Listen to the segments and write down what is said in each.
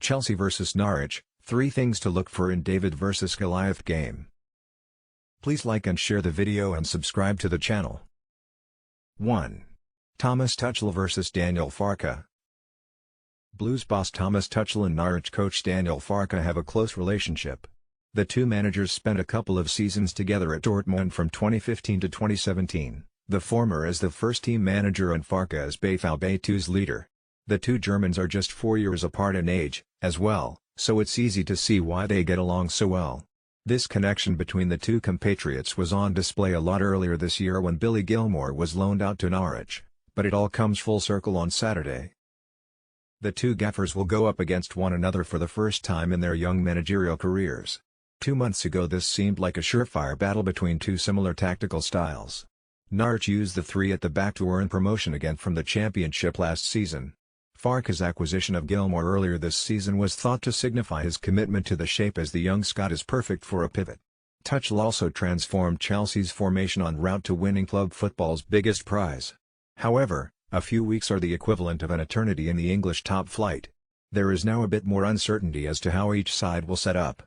Chelsea vs Norwich, 3 things to look for in David vs Goliath game. Please like and share the video and subscribe to the channel. 1. Thomas Tuchel vs Daniel Farke. Blues boss Thomas Tuchel and Norwich coach Daniel Farke have a close relationship. The two managers spent a couple of seasons together at Dortmund from 2015 to 2017, the former as the first-team manager and Farke as BVB II's leader. The two Germans are just 4 years apart in age, as well, so it's easy to see why they get along so well. This connection between the two compatriots was on display a lot earlier this year when Billy Gilmour was loaned out to Norwich, but it all comes full circle on Saturday. The two gaffers will go up against one another for the first time in their young managerial careers. 2 months ago this seemed like a surefire battle between two similar tactical styles. Norwich used the three at the back to earn promotion again from the Championship last season. Farke's acquisition of Gilmour earlier this season was thought to signify his commitment to the shape as the young Scot is perfect for a pivot. Tuchel also transformed Chelsea's formation en route to winning club football's biggest prize. However, a few weeks are the equivalent of an eternity in the English top flight. There is now a bit more uncertainty as to how each side will set up.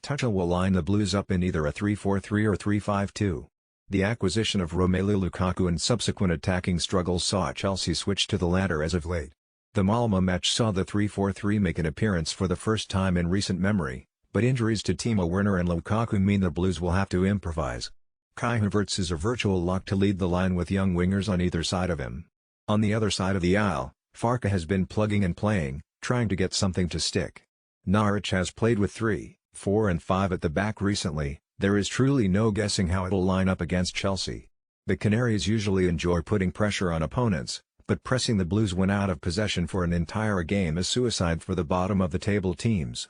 Tuchel will line the Blues up in either a 3-4-3 or 3-5-2. The acquisition of Romelu Lukaku and subsequent attacking struggles saw Chelsea switch to the latter as of late. The Malmo match saw the 3-4-3 make an appearance for the first time in recent memory, but injuries to Timo, Werner and Lukaku mean the Blues will have to improvise. Kai Havertz is a virtual lock to lead the line with young wingers on either side of him. On the other side of the aisle, Farke has been plugging and playing, trying to get something to stick. Norwich has played with 3, 4 and 5 at the back recently. There is truly no guessing how it'll line up against Chelsea. The Canaries usually enjoy putting pressure on opponents, but pressing the Blues when out of possession for an entire game is suicide for the bottom-of-the-table teams.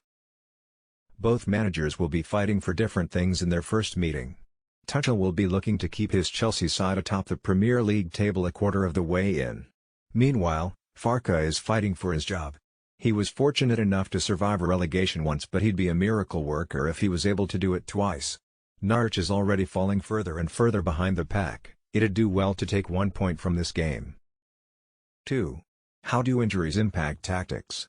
Both managers will be fighting for different things in their first meeting. Tuchel will be looking to keep his Chelsea side atop the Premier League table a quarter of the way in. Meanwhile, Farke is fighting for his job. He was fortunate enough to survive a relegation once, but he'd be a miracle worker if he was able to do it twice. Norwich is already falling further and further behind the pack. It'd do well to take 1 point from this game. 2. How do injuries impact tactics?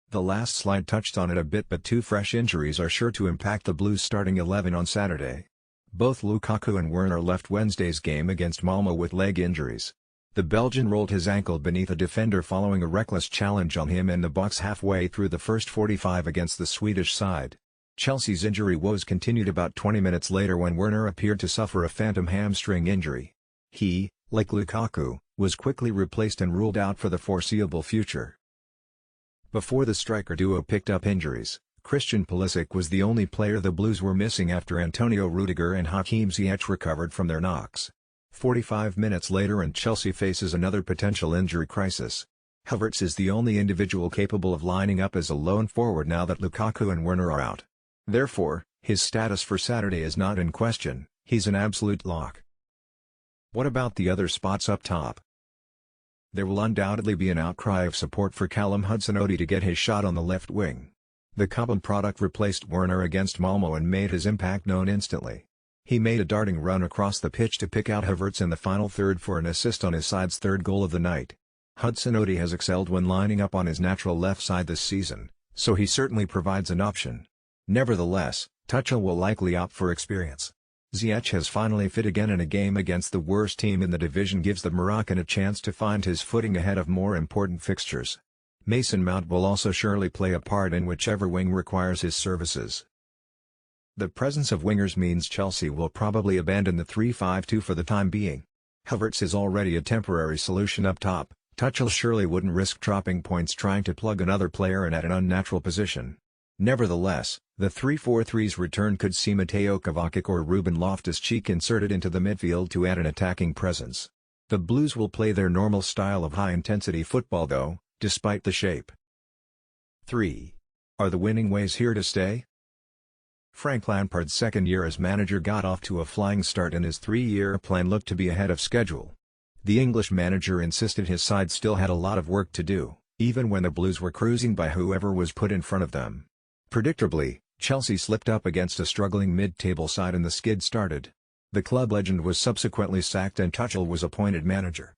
The last slide touched on it a bit, but 2 fresh injuries are sure to impact the Blues starting 11 on Saturday. Both Lukaku and Werner left Wednesday's game against Malmo with leg injuries. The Belgian rolled his ankle beneath a defender following a reckless challenge on him in the box halfway through the first 45 against the Swedish side. Chelsea's injury woes continued about 20 minutes later when Werner appeared to suffer a phantom hamstring injury. He, like Lukaku, was quickly replaced and ruled out for the foreseeable future. Before the striker duo picked up injuries, Christian Pulisic was the only player the Blues were missing after Antonio Rudiger and Hakim Ziyech recovered from their knocks. 45 minutes later and Chelsea faces another potential injury crisis. Havertz is the only individual capable of lining up as a lone forward now that Lukaku and Werner are out. Therefore, his status for Saturday is not in question, he's an absolute lock. What about the other spots up top? There will undoubtedly be an outcry of support for Callum Hudson-Odoi to get his shot on the left wing. The Cobham product replaced Werner against Malmo and made his impact known instantly. He made a darting run across the pitch to pick out Havertz in the final third for an assist on his side's third goal of the night. Hudson-Odoi has excelled when lining up on his natural left side this season, so he certainly provides an option. Nevertheless, Tuchel will likely opt for experience. Ziyech has finally fit again, and a game against the worst team in the division gives the Moroccan a chance to find his footing ahead of more important fixtures. Mason Mount will also surely play a part in whichever wing requires his services. The presence of wingers means Chelsea will probably abandon the 3-5-2 for the time being. Havertz is already a temporary solution up top. Tuchel surely wouldn't risk dropping points trying to plug another player in at an unnatural position. Nevertheless, the 3-4-3's return could see Mateo Kovacic or Ruben Loftus-Cheek inserted into the midfield to add an attacking presence. The Blues will play their normal style of high-intensity football though, despite the shape. 3. Are the winning ways here to stay? Frank Lampard's second year as manager got off to a flying start and his 3-year plan looked to be ahead of schedule. The English manager insisted his side still had a lot of work to do, even when the Blues were cruising by whoever was put in front of them. Predictably, Chelsea slipped up against a struggling mid-table side and the skid started. The club legend was subsequently sacked and Tuchel was appointed manager.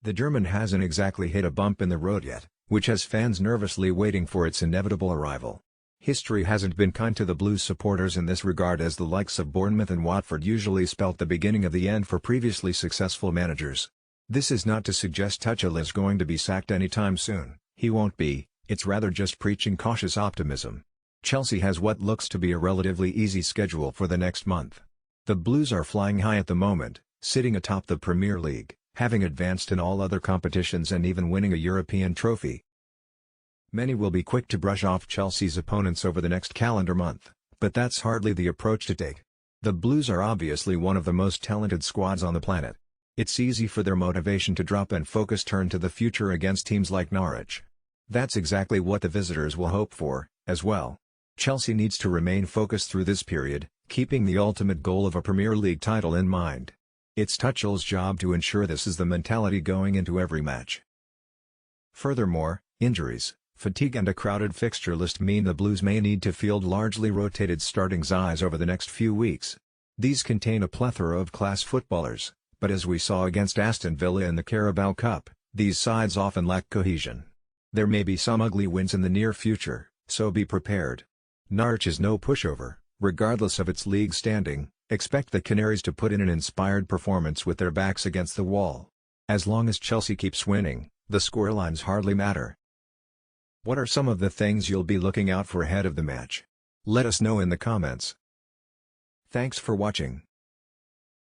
The German hasn't exactly hit a bump in the road yet, which has fans nervously waiting for its inevitable arrival. History hasn't been kind to the Blues supporters in this regard, as the likes of Bournemouth and Watford usually spelt the beginning of the end for previously successful managers. This is not to suggest Tuchel is going to be sacked anytime soon. He won't be, it's rather just preaching cautious optimism. Chelsea has what looks to be a relatively easy schedule for the next month. The Blues are flying high at the moment, sitting atop the Premier League, having advanced in all other competitions and even winning a European trophy. Many will be quick to brush off Chelsea's opponents over the next calendar month, but that's hardly the approach to take. The Blues are obviously one of the most talented squads on the planet. It's easy for their motivation to drop and focus turn to the future against teams like Norwich. That's exactly what the visitors will hope for, as well. Chelsea needs to remain focused through this period, keeping the ultimate goal of a Premier League title in mind. It's Tuchel's job to ensure this is the mentality going into every match. Furthermore, injuries, fatigue and a crowded fixture list mean the Blues may need to field largely rotated starting sides over the next few weeks. These contain a plethora of class footballers, but as we saw against Aston Villa in the Carabao Cup, these sides often lack cohesion. There may be some ugly wins in the near future, so be prepared. Norwich is no pushover, regardless of its league standing. Expect the Canaries to put in an inspired performance with their backs against the wall. As long as Chelsea keeps winning, the scorelines hardly matter. What are some of the things you'll be looking out for ahead of the match? Let us know in the comments. Thanks for watching.